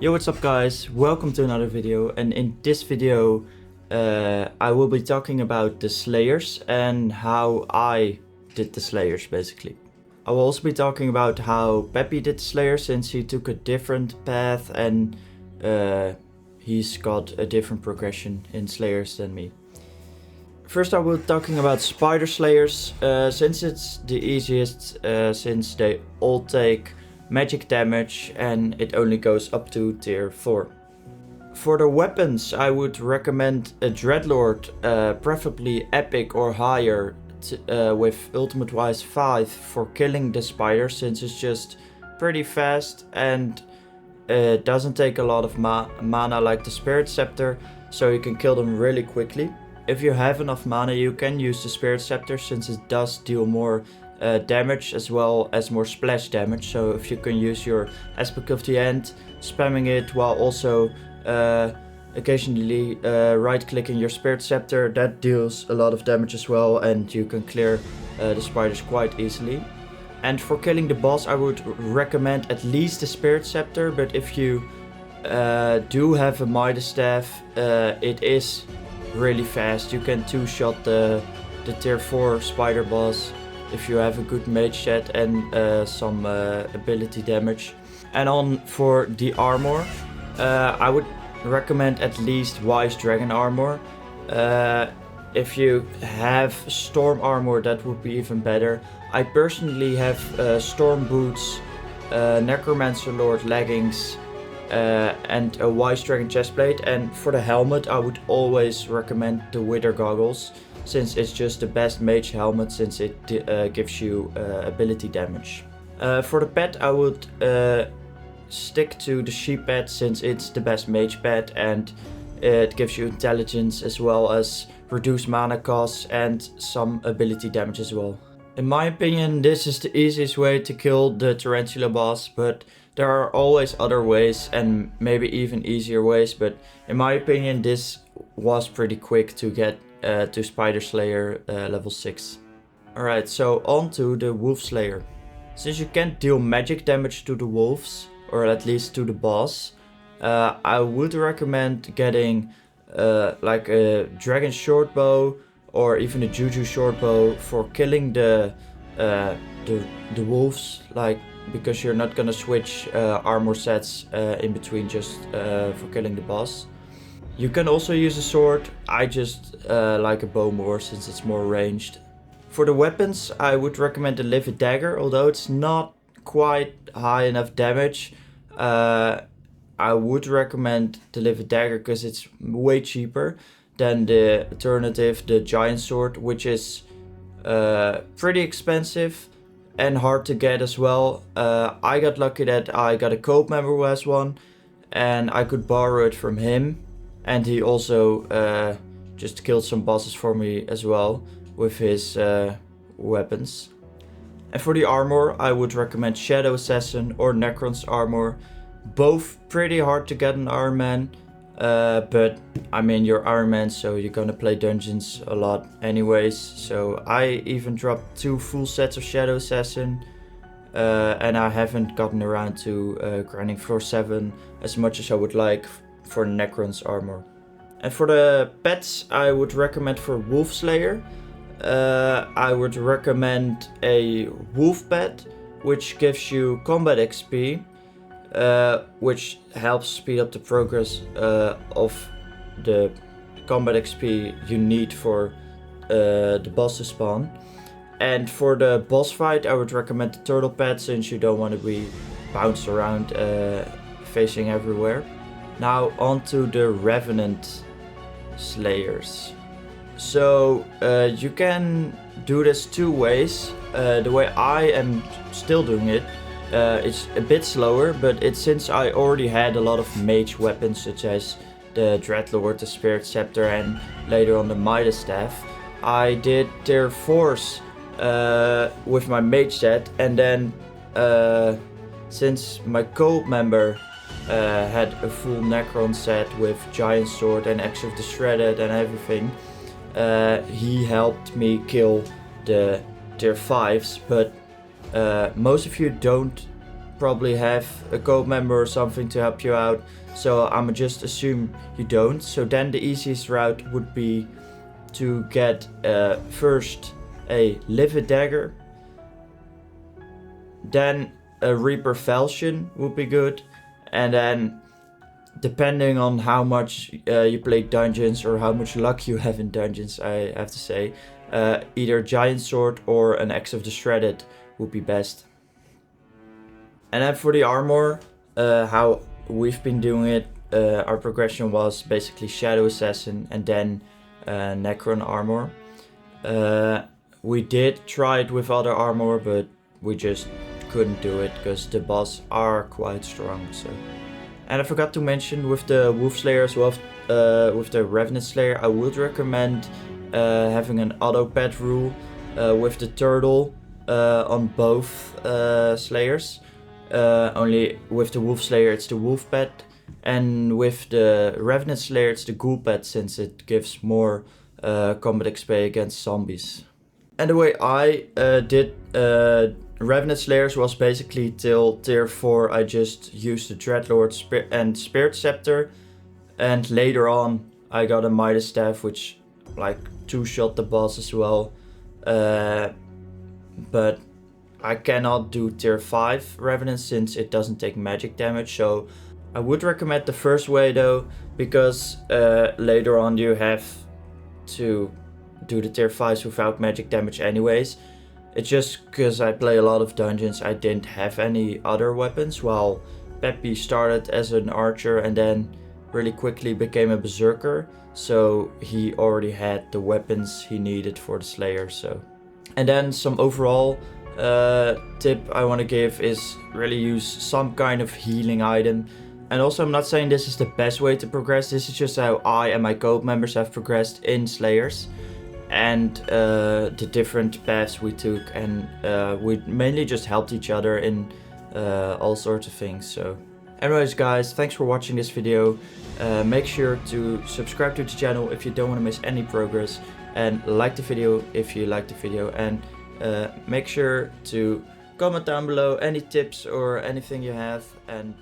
Yo, what's up guys? Welcome to another video, and in this video I will be talking about the Slayers and how I did the Slayers basically. I will also be talking about how Peppy did the Slayers since he took a different path and he's got a different progression in Slayers than me. First I will be talking about Spider Slayers since it's the easiest since they all take magic damage and it only goes up to tier 4. For the weapons I would recommend a Dreadlord, preferably epic or higher with ultimate wise 5 for killing the spider since it's just pretty fast and doesn't take a lot of mana like the Spirit Scepter, so you can kill them really quickly. If you have enough mana you can use the Spirit Scepter since it does deal more damage as well as more splash damage, so if you can use your Aspect of the End, spamming it while also occasionally right clicking your Spirit Scepter, that deals a lot of damage as well and you can clear the spiders quite easily. And for killing the boss I would recommend at least the Spirit Scepter, but if you do have a Midas Staff, it is really fast. You can two-shot the tier 4 spider boss if you have a good mage set and some ability damage. And for the armor, I would recommend at least Wise Dragon armor. If you have storm armor that would be even better. I personally have storm boots, necromancer lord leggings and a Wise Dragon chestplate, and for the helmet I would always recommend the Wither goggles since it's just the best mage helmet since it gives you ability damage. For the pet I would stick to the sheep pet since it's the best mage pet and it gives you intelligence as well as reduced mana costs and some ability damage as well. In my opinion this is the easiest way to kill the tarantula boss, but there are always other ways and maybe even easier ways, but in my opinion this was pretty quick to get to Spider Slayer level 6. Alright, so on to the Wolf Slayer. Since you can't deal magic damage to the wolves, or at least to the boss, I would recommend getting like a Dragon Shortbow or even a Juju Shortbow for killing the wolves, like because you're not gonna switch armor sets in between just for killing the boss. You can also use a sword. I just like a bow more since it's more ranged. For the weapons I would recommend the Livid Dagger, although it's not quite high enough damage. I would recommend the Livid Dagger because it's way cheaper than the alternative, the Giant Sword, which is pretty expensive and hard to get as well. I got lucky that I got a co-op member who has one and I could borrow it from him. And he also just killed some bosses for me as well with his weapons. And for the armor, I would recommend Shadow Assassin or Necron's armor. Both pretty hard to get in Iron Man, but I mean you're Iron Man, so you're gonna play dungeons a lot anyways. So I even dropped 2 full sets of Shadow Assassin, and I haven't gotten around to grinding floor 7 as much as I would like for Necron's armor. And for the pets I would recommend for Wolf Slayer, I would recommend a Wolf Pet which gives you combat XP, which helps speed up the progress of the combat XP you need for the boss to spawn. And for the boss fight I would recommend the Turtle Pet since you don't want to be bounced around facing everywhere. Now on to the Revenant Slayers. So you can do this 2 ways. The way I am still doing it, it's a bit slower, but it's since I already had a lot of mage weapons such as the Dreadlord, the Spirit Scepter and later on the Midas Staff. I did tier 4s with my mage set, and then since my co-op member had a full Necron set with Giant Sword and Axe of the Shredded and everything, he helped me kill the tier 5s, but most of you don't probably have a co-op member or something to help you out, so I'ma just assume you don't. So then the easiest route would be to get first a Livid Dagger, then a Reaper Falchion would be good, and then depending on how much you play dungeons or how much luck you have in dungeons, I have to say, either Giant Sword or an Axe of the Shredded would be best. And then for the armor, how we've been doing it, our progression was basically Shadow Assassin and then Necron armor. We did try it with other armor, but we just couldn't do it because the boss are quite strong. So. And I forgot to mention with the Wolf Slayer as well, with the Revenant Slayer, I would recommend having an auto pet rule with the turtle on both Slayers. Only with the Wolf Slayer it's the Wolf Pet, and with the Revenant Slayer it's the Ghoul Pet, since it gives more combat XP against zombies. And the way I did Revenant Slayers was basically till tier 4 I just used the Dreadlord and Spirit Scepter, and later on I got a Midas Staff which like two-shot the boss as well. But I cannot do tier 5 Revenant since it doesn't take magic damage, so I would recommend the first way though, because later on you have to do the tier 5s without magic damage anyways. It's just because I play a lot of dungeons, I didn't have any other weapons, while Peppy started as an archer and then really quickly became a berserker, so he already had the weapons he needed for the Slayer. So, and then some overall tip I want to give is really use some kind of healing item. And also, I'm not saying this is the best way to progress, this is just how I and my co-op members have progressed in Slayers, and the different paths we took, and we mainly just helped each other in all sorts of things. So anyways guys, thanks for watching this video. Make sure to subscribe to the channel if you don't want to miss any progress, and like the video if you like the video, and make sure to comment down below any tips or anything you have, and